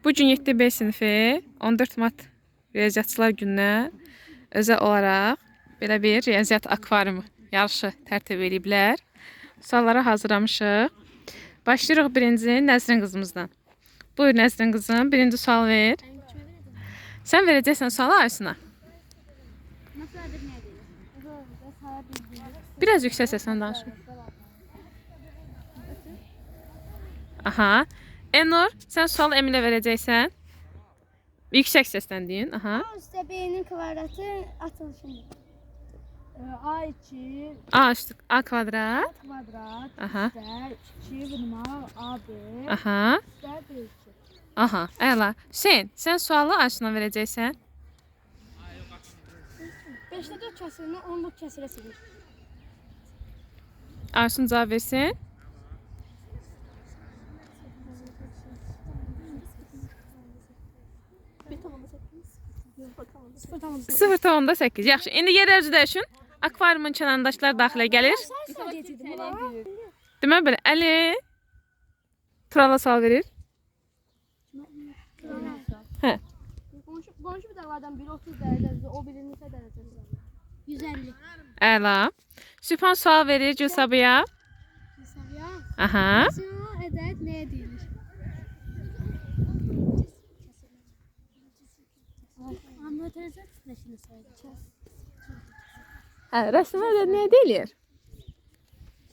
Bugün 7B sinifi 14 Mart Riyaziyyatçılar gününə özel olaraq belə bir riyaziyyat akvariumu yarışı tərtib ediblər. Suallara hazırlamışıq. Başlayırıq birinci Nəzrin qızımızdan. Buyur Nəzrin qızım, birinci sual ver. Sən verəcəksən sualı Aysun'a. Biraz yüksək səslə danışın. Aha. Enur, sen sualı Emin'e vereceksen. Yüksek səslə deyin. Aha. A üstə B-nin kvadratı atılışıdır. A2 A üstü A kvadrat. kvadrat Aha. üstə 2 vurma AB Aha. üstə B2. Aha. Əla. Hüseyin, sen sualı Aysun'a vereceksen. 5'də 4 kəsirini 10'luq kəsirə silir. Aysun cavab versin. Sıfır tamamda 8. 0,8. Yaxşı. İndi yer ərzində üçün akvariumun kənarındaşlar daxilə gəlir. Demək belə Əli Turala sual verir. Hə. Qonşu budaqlardan biri 30 dərəcədir, o biri neçə dərəcədir? 150. Əla. Sübhan sual verir Gülsabiyə. Hesabya. Aha. Rasional ədəd nəyə deyilir? Amortizer kütləsini sayılır. Hə, rasional ədəd nə deyilir?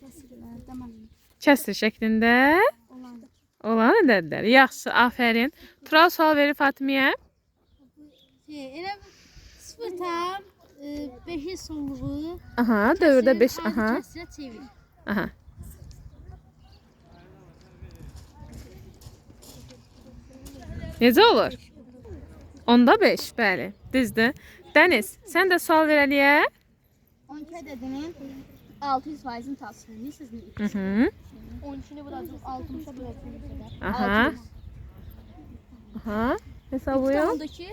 Kəsirlər, deməli. Kəsr şəklində Olan. olan ədədlər. Yaxşı, afərin. Tural sual verir Fatimiyə. Elə 0 tam 5'in sonluğu. Aha, dövrdə 5. Aha. Kəsirə çevir. Aha. Necə olur? Onda 5, bəli. Düzdür. Dəniz, sən də sual ver Əliyə. 12 ədədinin 600%'in tasını bilirsiniz. Mhm. 12'ni vuracağım 60'a böləcəm. Aha. Aha. Hesablayın. Tamamdaki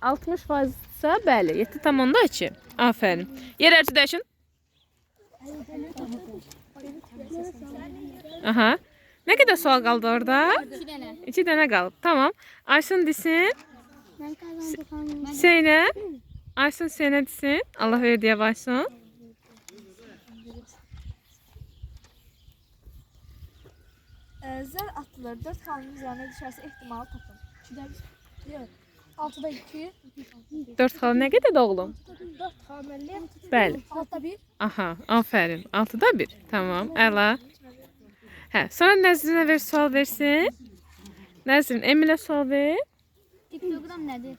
60% ise bəli. 7,2. Aferin. Yer ərzində üçün. Aha. Ne kadar sual kaldı orada? 2 dənə. 2 tane kaldı. Tamam. Aysun desin. Mən qazandım. Hüseyin'e. Aysun Hüseyin'e desin. Allah ver diye Aysun. Zər atılır. 4 xanın üzərinə düşərsə ehtimalı tapın. 2-də 1. Yox. 6'da 2. 4 xal ne kadar da oğlum? 4 xanın 50. Bəli. 6'da 1. Aha. Aferin. 6'da 1. Tamam. Əla. Hə. Sonra Nəzrinə ver sual versin. Nəzrin Eminə sual ver. Piktogram nədir?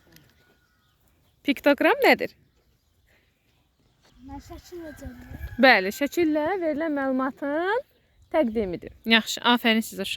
Piktogram nedir? Mən şəkil verəcəm. Bəli, şəkillə verilən məlumatın təqdimidir. Yaxşı, afərin sizə uşaqlar.